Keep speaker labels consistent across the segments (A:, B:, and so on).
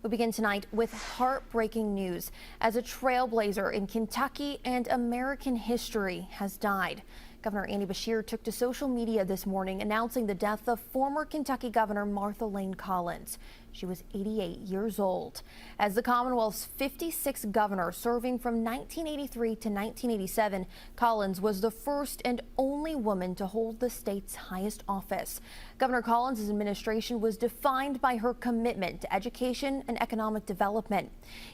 A: We begin tonight with heartbreaking news as a trailblazer in Kentucky and American history has died. Governor Andy Beshear took to social media this morning announcing the death of former Kentucky Governor Layne Collins. She was 88 years old. As the Commonwealth's 56th governor serving from 1983 to 1987, Collins was the first and only woman to hold the state's highest office. Governor Collins' administration was defined by her commitment to education and economic development.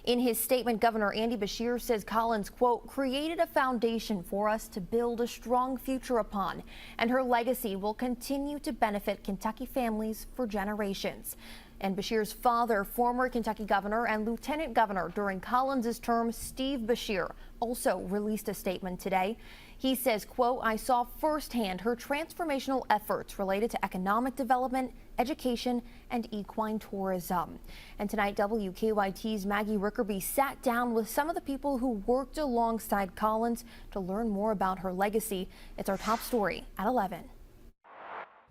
A: In his statement, Governor Andy Beshear says Collins, quote, created a foundation for us to build a strong future upon, and her legacy will continue to benefit Kentucky families for generations. And Beshear's father, former Kentucky governor and lieutenant governor during Collins' term, Steve Beshear, also released a statement today. He says, quote, I saw firsthand her transformational efforts related to economic development, education, and equine tourism. And tonight, WKYT's Maggie Rickerby sat down with some of the people who worked alongside Collins to learn more about her legacy. It's our top story at 11.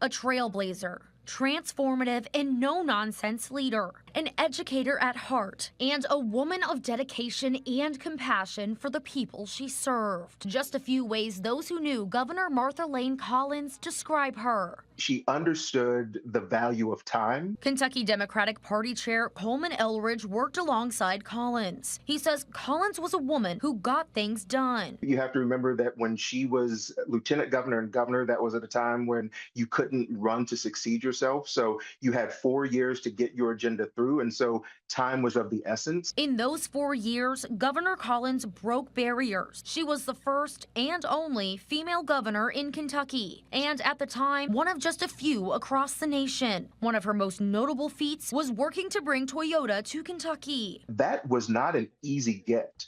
B: A trailblazer, transformative and no-nonsense leader, an educator at heart, and a woman of dedication and compassion for the people she served. Just a few ways those who knew Governor Layne Collins describe her.
C: She understood the value of time.
B: Kentucky Democratic Party Chair Coleman Elridge worked alongside Collins. He says Collins was a woman who got things done.
C: You have to remember that when she was lieutenant governor and governor, that was at a time when you couldn't run to succeed yourself. So you had 4 years to get your agenda through. And so time was of the essence.
B: In those 4 years, Governor Collins broke barriers. She was the first and only female governor in Kentucky, and at the time, one of just a few across the nation. One of her most notable feats was working to bring Toyota to Kentucky.
C: That was not an easy get,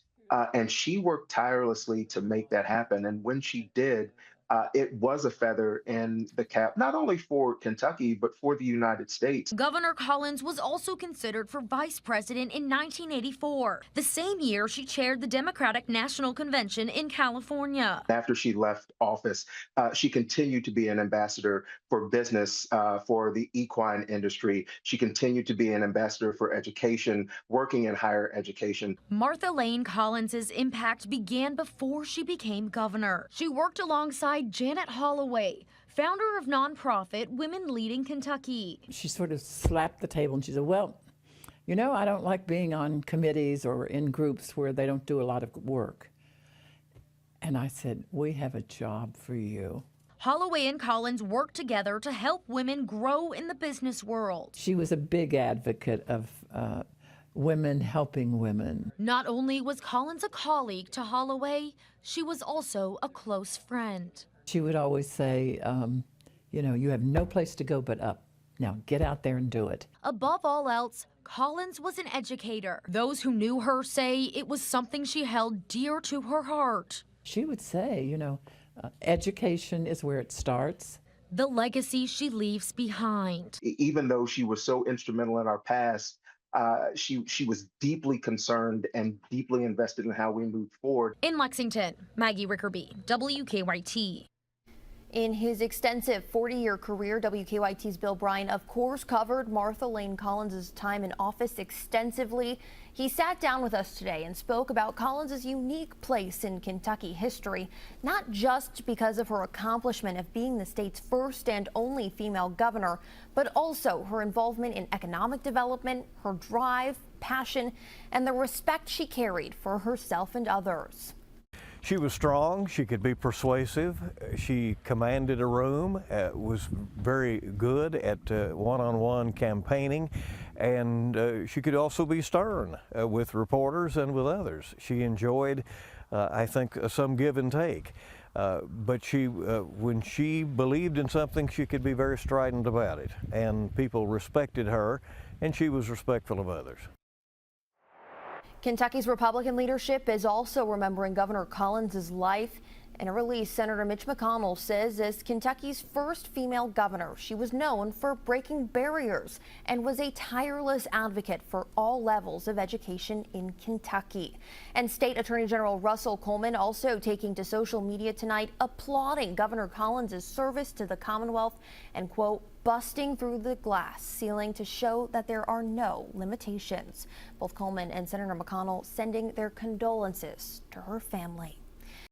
C: and she worked tirelessly to make that happen. And when she did, it was a feather in the cap, not only for Kentucky, but for the United States.
B: Governor Collins was also considered for vice president in 1984. The same year, she chaired the Democratic National Convention in California.
C: After she left office, she continued to be an ambassador for business, for the equine industry. She continued to be an ambassador for education, working in higher education.
B: Layne Collins' impact began before she became governor. She worked alongside Janet Holloway, founder of nonprofit Women Leading Kentucky.
D: She sort of slapped the table and she said, well, you know, I don't like being on committees or in groups where they don't do a lot of work. And I said, we have a job for you.
B: Holloway and Collins worked together to help women grow in the business world.
D: She was a big advocate of women helping women.
B: Not only was Collins a colleague to Holloway, she was also a close friend.
D: She would always say, you know, you have no place to go but up. Now get out there and do it.
B: Above all else, Collins was an educator. Those who knew her say it was something she held dear to her heart.
D: She would say, you know, education is where it starts.
B: The legacy she leaves behind.
C: Even though she was so instrumental in our past, she was deeply concerned and deeply invested in how we moved forward.
B: In Lexington, Maggie Rickerby, WKYT.
A: In his extensive 40-year career, WKYT's Bill Bryan, of course, covered Layne Collins' time in office extensively. He sat down with us today and spoke about Collins' unique place in Kentucky history, not just because of her accomplishment of being the state's first and only female governor, but also her involvement in economic development, her drive, passion, and the respect she carried for herself and others.
E: She was strong, she could be persuasive, she commanded a room, was very good at one-on-one campaigning, and she could also be stern with reporters and with others. She enjoyed, I think, some give and take. But when she believed in something, she could be very strident about it, and people respected her, and she was respectful of others.
A: Kentucky's Republican leadership is also remembering Governor Collins' life In a release, Senator Mitch McConnell says as Kentucky's first female governor, she was known for breaking barriers and was a tireless advocate for all levels of education in Kentucky. And State Attorney General Russell Coleman also taking to social media tonight, applauding Governor Collins' service to the Commonwealth and, quote, busting through the glass ceiling to show that there are no limitations. Both Coleman and Senator McConnell sending their condolences to her family.